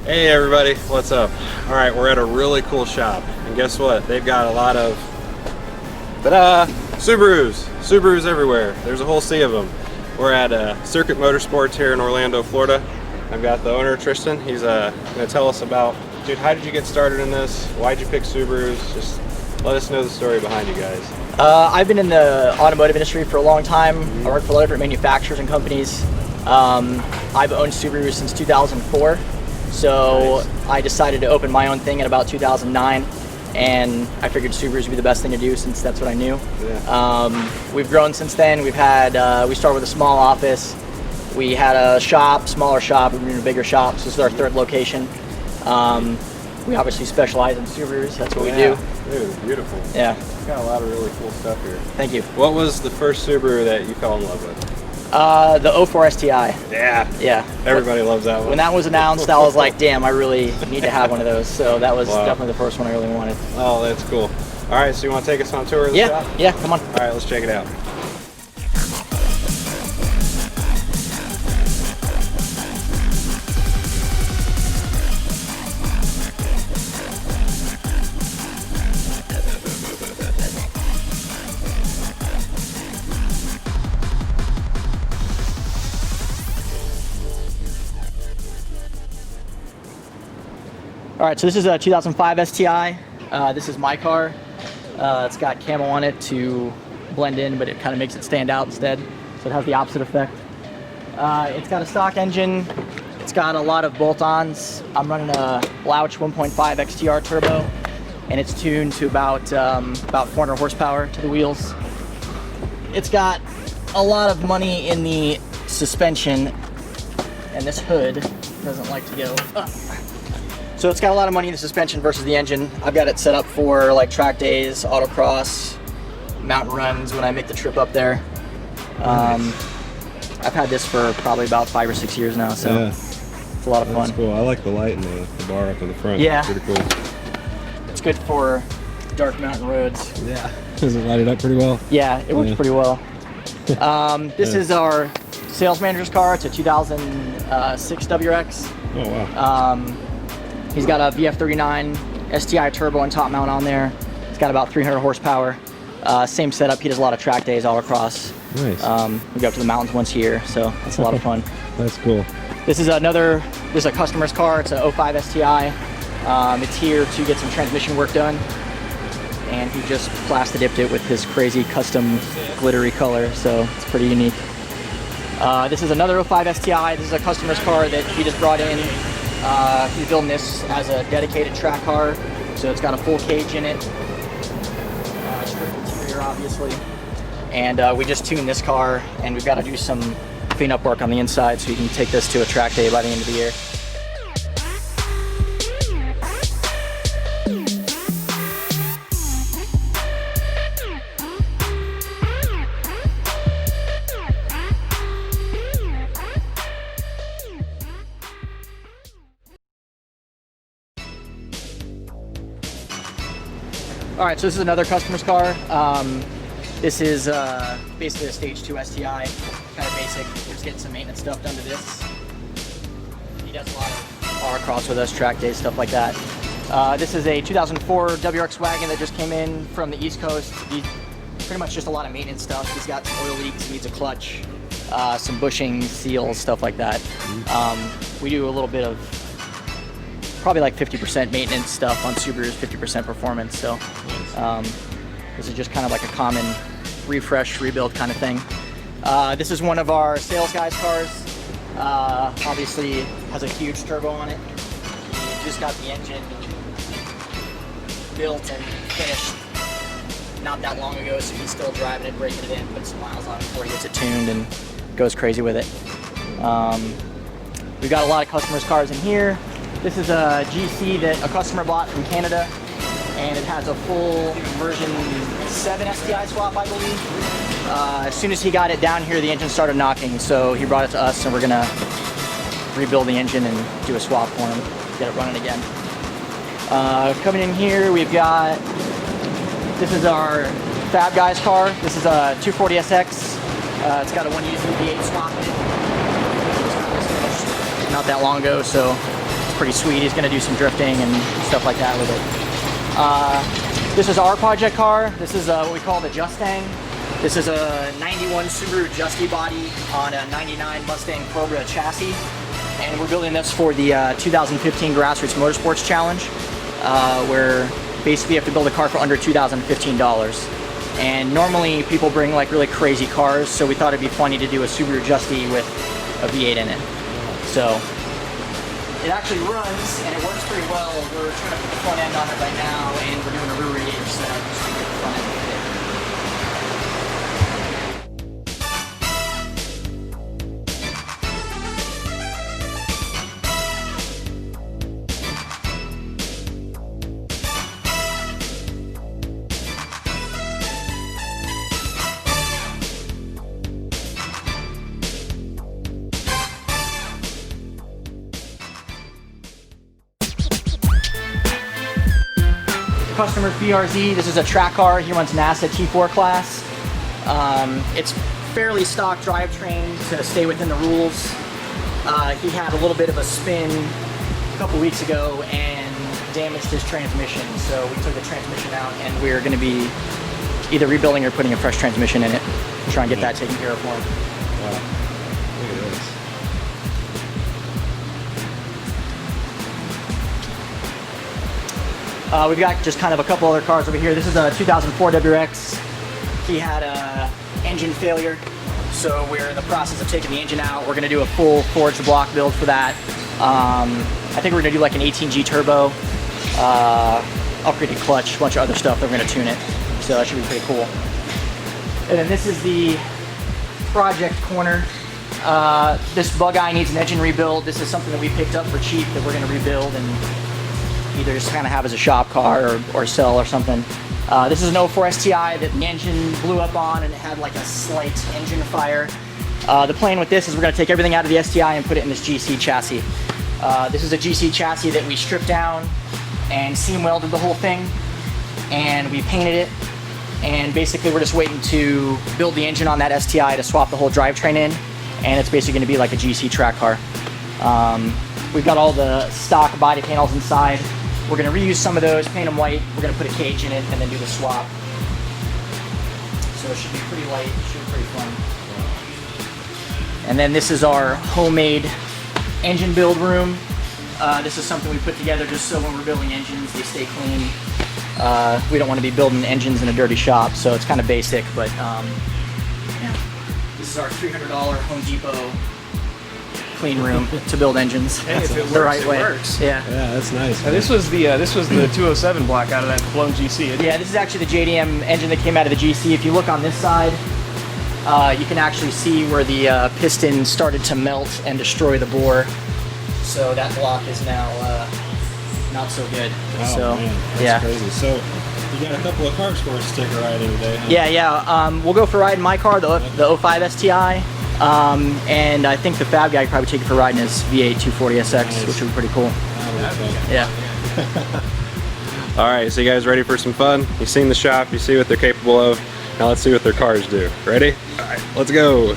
Hey everybody, what's up? All right, we're at a really cool shop, and guess what? They've got a lot of Subarus everywhere. There's a whole sea of them. We're at Circuit Motorsports here in Orlando, Florida. I've got the owner, Tristan. He's going to tell us about, dude, how did you get started in this? Why'd you pick Subarus? Just let us know the story behind you guys. I've been in the automotive industry for a long time. I work for a lot of different manufacturers and companies. I've owned Subaru since 2004. So nice. I decided to open my own thing in about 2009, and I figured Subarus would be the best thing to do since that's what I knew. Yeah. We've grown since then. We've had, we started with a small office. We had a shop, smaller shop, we moved to a bigger shop. So this is our third location. We obviously specialize in Subarus, that's what we do. Dude, beautiful. Yeah. It's got a lot of really cool stuff here. Thank you. What was the first Subaru that you fell in love with? The 04 STI. Yeah. Everybody loves that one. When that was announced, I was like, damn, I really need to have one of those. So that was definitely the first one I really wanted. Oh, that's cool. All right, so you want to take us on tour of the shop? Yeah, come on. All right, let's check it out. All right, so this is a 2005 STI. This is my car. It's got camo on it to blend in, but it kind of makes it stand out instead. So it has the opposite effect. It's got a stock engine. It's got a lot of bolt-ons. I'm running a Louch 1.5 XTR turbo, and it's tuned to about 400 horsepower to the wheels. It's got a lot of money in the suspension, and this hood doesn't like to go up. So it's got a lot of money in the suspension versus the engine. I've got it set up for like track days, autocross, mountain runs when I make the trip up there. I've had this for probably about 5 or 6 years now, so it's a lot of fun. That's cool. I like the light and the bar up in the front. Yeah. It's pretty cool. It's good for dark mountain roads. Yeah. Does it light it up pretty well? Yeah, it works pretty well. This is our sales manager's car. It's a 2006 WRX. Oh, wow. He's got a VF39 STI turbo and top mount on there. It's got about 300 horsepower. Same setup. He does a lot of track days all across. Nice. We go up to the mountains once a year, so that's a lot of fun. That's cool. This is a customer's car. It's a 05 STI. It's here to get some transmission work done, and he just plastic dipped it with his crazy custom glittery color, so it's pretty unique. This is another 05 STI. This is a customer's car that he just brought in. He's building this as a dedicated track car, so it's got a full cage in it, strip interior obviously, and we just tuned this car, and we've got to do some cleanup work on the inside so you can take this to a track day by the end of the year. All right, so this is another customer's car. This is basically a stage 2 STI, kind of basic. We're just getting some maintenance stuff done to this. He does a lot of autocross with us, track days, stuff like that. This is a 2004 WRX wagon that just came in from the East Coast. Pretty much just a lot of maintenance stuff. He's got some oil leaks, he needs a clutch, some bushing, seals, stuff like that. We do a little bit of probably like 50% maintenance stuff on Subarus, 50% performance. So this is just kind of like a common refresh, rebuild kind of thing. This is one of our sales guys' cars. Obviously has a huge turbo on it. He just got the engine built and finished not that long ago, so he's still driving it, breaking it in, putting some miles on it before he gets it tuned and goes crazy with it. We've got a lot of customers' cars in here. This is a GC that a customer bought from Canada, and it has a full version 7 STI swap, I believe. As soon as he got it down here, the engine started knocking, so he brought it to us, and we're gonna rebuild the engine and do a swap for him, get it running again. Coming in here, we've got, this is our Fab Guys car. This is a 240SX. It's got a 1 used V8 swap in it. Not that long ago, so pretty sweet. He's gonna do some drifting and stuff like that with it. This is our project car. This is what we call the Justang. This is a 91 Subaru Justy body on a 99 Mustang Cobra chassis. And we're building this for the 2015 Grassroots Motorsports Challenge, where basically you have to build a car for under $2,015. And normally people bring like really crazy cars, so we thought it'd be funny to do a Subaru Justy with a V8 in it. So it actually runs and it works pretty well. We're trying to put the front end on it right now, and we're doing a rear radiator setup just to get the front end fit. Customer BRZ, this is a track car. He runs NASA T4 class. It's fairly stock drivetrain to stay within the rules. He had a little bit of a spin a couple weeks ago and damaged his transmission. So we took the transmission out and we're gonna be either rebuilding or putting a fresh transmission in it to try and get that taken care of for him. Wow, look at this. We've got just kind of a couple other cars over here. This is a 2004 WRX. He had a engine failure, so we're in the process of taking the engine out. We're gonna do a full forged block build for that. I think we're gonna do like an 18G turbo, upgraded clutch, a bunch of other stuff. Then we're gonna tune it, so that should be pretty cool. And then this is the project corner. This bug eye needs an engine rebuild. This is something that we picked up for cheap that we're gonna rebuild and either just kind of have as a shop car or sell or something. This is an 04 STI that the engine blew up on and it had like a slight engine fire. The plan with this is we're going to take everything out of the STI and put it in this GC chassis. This is a GC chassis that we stripped down and seam welded the whole thing, and we painted it, and basically we're just waiting to build the engine on that STI to swap the whole drivetrain in, and it's basically going to be like a GC track car. We've got all the stock body panels inside. We're going to reuse some of those, paint them white. We're going to put a cage in it and then do the swap. So it should be pretty light, it should be pretty fun. And then this is our homemade engine build room. This is something we put together just so when we're building engines, they stay clean. We don't want to be building engines in a dirty shop, so it's kind of basic, but yeah. This is our $300 Home Depot clean room to build engines. Hey, if it works, the right way. it works. Yeah. Yeah, that's nice. Now, this was the 207 block out of that blown GC. Yeah, this is actually the JDM engine that came out of the GC. If you look on this side, you can actually see where the piston started to melt and destroy the bore. So that block is now not so good. Oh, so man, that's yeah, crazy. So you got a couple of cars for us to take a ride in today, huh? yeah. We'll go for a ride in my car, the 05 STI. And I think the Fab guy could probably take it for a ride in his V8 240SX, Nice. which would be pretty cool. Yeah. All right, so you guys ready for some fun? You've seen the shop, you see what they're capable of. Now let's see what their cars do. Ready? All right, let's go.